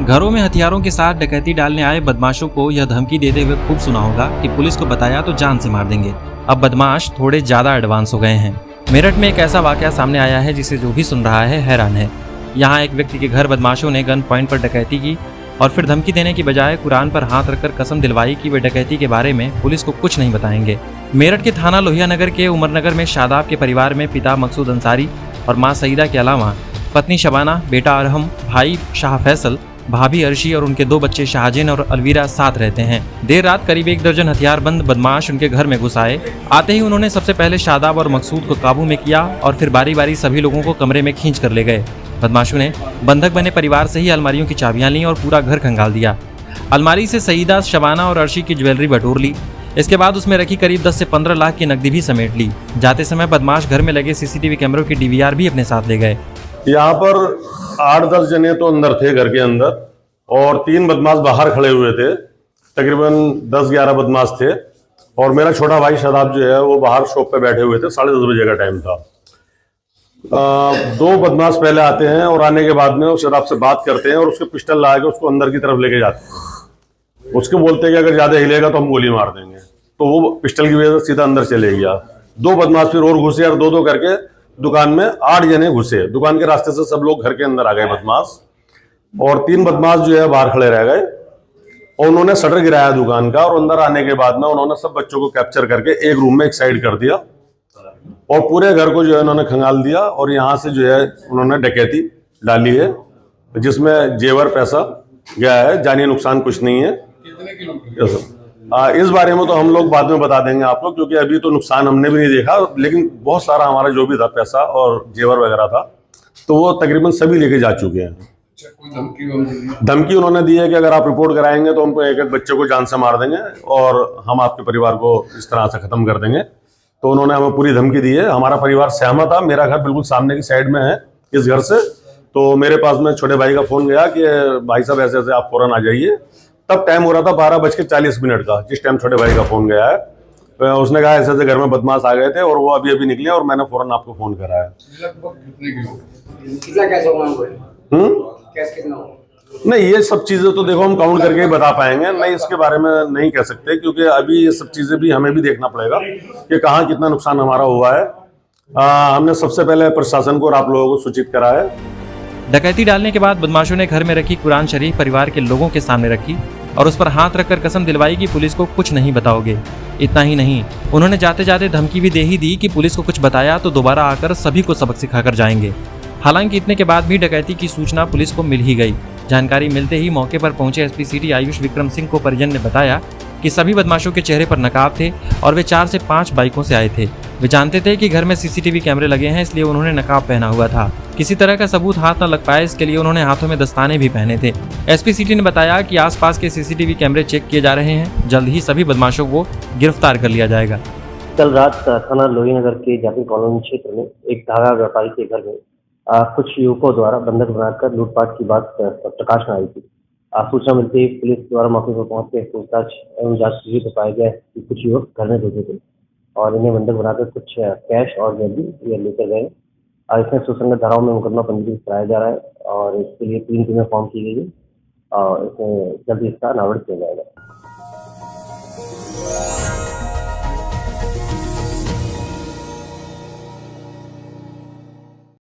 घरों में हथियारों के साथ डकैती डालने आए बदमाशों को यह धमकी देते हुए खूब सुना होगा कि पुलिस को बताया तो जान से मार देंगे। अब बदमाश थोड़े ज्यादा एडवांस हो गए हैं। मेरठ में एक ऐसा वाकया सामने आया है जिसे जो भी सुन रहा है हैरान है। यहाँ एक व्यक्ति के घर बदमाशों ने गन पॉइंट पर डकैती की और फिर धमकी देने की बजाय कुरान पर हाथ रखकर कसम दिलवाई कि वे डकैती के बारे में पुलिस को कुछ नहीं बताएंगे। मेरठ के थाना लोहिया नगर के उमरनगर में शादाब के परिवार में पिता मकसूद अंसारी और मां सईदा के अलावा पत्नी शबाना, बेटा अरहम, भाई शाह फैसल, भाभी अर्शी और उनके 2 बच्चे शाहजैन और अलवीरा साथ रहते हैं। देर रात करीब 1 दर्जन हथियारबंद बदमाश उनके घर में घुस आए। आते ही उन्होंने सबसे पहले शादाब और मकसूद को काबू में किया और फिर बारी बारी सभी लोगों को कमरे में खींच कर ले गए। बदमाशों ने बंधक बने परिवार से ही अलमारियों की चाबियां ली और पूरा घर खंगाल दिया। अलमारी से सईदा, शबाना और अर्शी की ज्वेलरी बटोर ली। इसके बाद उसमें रखी करीब 10 से 15 लाख की नकदी भी समेट ली। जाते समय बदमाश घर में लगे सीसीटीवी कैमरों की डीवीआर भी अपने साथ ले गए। यहाँ पर 8-10 जने तो अंदर थे, घर के अंदर, और 3 बदमाश बाहर खड़े हुए थे। तकरीबन 10-11 बदमाश थे और मेरा छोटा भाई शादाब जो है वो बाहर शॉप पे बैठे हुए थे। 10:30 बजे का टाइम था। 2 बदमाश पहले आते हैं और आने के बाद में वो शादाब से बात करते हैं और उसके पिस्टल ला के उसको अंदर की तरफ लेके जाते हैं। उसके बोलते हैं कि अगर ज्यादा हिलेगा तो हम गोली मार देंगे। तो वो पिस्टल की वजह से सीधा अंदर चले गया। 2 बदमाश फिर और घुसे और 2-2 करके दुकान में 8 जने घुसे। दुकान के रास्ते से सब लोग घर के अंदर आ गए बदमाश, और 3 बदमाश जो है बाहर खड़े रह गए और उन्होंने शटर गिराया दुकान का। और अंदर आने के बाद में उन्होंने सब बच्चों को कैप्चर करके एक रूम में एक साइड कर दिया और पूरे घर को जो है उन्होंने खंगाल दिया। और यहाँ से जो है उन्होंने डकैती डाली है जिसमें जेवर पैसा गया है, जानी नुकसान कुछ नहीं है। इस बारे में तो हम लोग बाद में बता देंगे आप लोग, क्योंकि अभी तो नुकसान हमने भी नहीं देखा, लेकिन बहुत सारा हमारा जो भी था पैसा और जेवर वगैरह था तो वो तकरीबन सभी लेके जा चुके हैं। धमकी उन्होंने दी है कि अगर आप रिपोर्ट कराएंगे तो हमको एक बच्चे को जान से मार देंगे और हम आपके परिवार को इस तरह से खत्म कर देंगे। तो उन्होंने हमें पूरी धमकी दी है। हमारा परिवार सहमत था। मेरा घर बिल्कुल सामने की साइड में है इस घर से। तो मेरे पास में छोटे भाई का फोन गया कि भाई साहब ऐसे ऐसे आप फौरन आ जाइए। तब टाइम हो रहा था 12:40 का, जिस टाइम छोटे भाई का फोन गया है। तो उसने कहा ऐसे ऐसे घर में बदमाश आ गए थे और वो अभी अभी निकले और मैंने फौरन आपको फोन करा है। नहीं, ये सब चीजें तो देखो हम काउंट करके ही बता पाएंगे। नहीं, इसके बारे में नहीं कह सकते, क्योंकि अभी ये सब चीजें भी हमें भी देखना पड़ेगा कि कहाँ कितना नुकसान हमारा हुआ है। हमने सबसे पहले प्रशासन को और आप लोगों को सूचित करा है। डकैती डालने के बाद बदमाशों ने घर में रखी कुरान शरीफ परिवार के लोगों के सामने रखी और उस पर हाथ रखकर कसम दिलवाई कि पुलिस को कुछ नहीं बताओगे। इतना ही नहीं, उन्होंने जाते जाते धमकी भी दे ही दी कि पुलिस को कुछ बताया तो दोबारा आकर सभी को सबक सिखाकर जाएंगे। हालांकि इतने के बाद भी डकैती की सूचना पुलिस को मिल ही गई। जानकारी मिलते ही मौके पर पहुंचे एसपी सिटी आयुष विक्रम सिंह को परिजन ने बताया कि सभी बदमाशों के चेहरे पर नकाब थे और वे 4 से 5 बाइकों से आए थे। वे जानते थे कि घर में सीसीटीवी कैमरे लगे हैं, इसलिए उन्होंने नकाब पहना हुआ था। किसी तरह का सबूत हाथ न लग पाए, इसके लिए उन्होंने हाथों में दस्ताने भी पहने थे। एसपी सिटी ने बताया कि आसपास के सीसीटीवी कैमरे चेक किए जा रहे हैं। जल्द ही सभी बदमाशों को गिरफ्तार कर लिया जाएगा। कल रात थाना लोहिया नगर के जाकिर कॉलोनी क्षेत्र में एक धागा व्यापारी के घर में कुछ युवकों द्वारा बंधक बनाकर लूटपाट की बात प्रकाश में आई थी। सूचना मिलते ही पुलिस द्वारा मौके पर पहुंच के पूछताछ एवं जांच की तो पाया गया कि कुछ युवक घर में घुसे थे और इन्हें बंधक बनाकर कुछ कैश और ज्वेलरी ये लेकर गए। इसमें सुसंगत धाराओं में मुकदमा पंजीकृत कराया जा रहा है और इसके लिए 3 टीमें फॉर्म की गई है और इसमें जल्द इसका अनावरण किया जाएगा।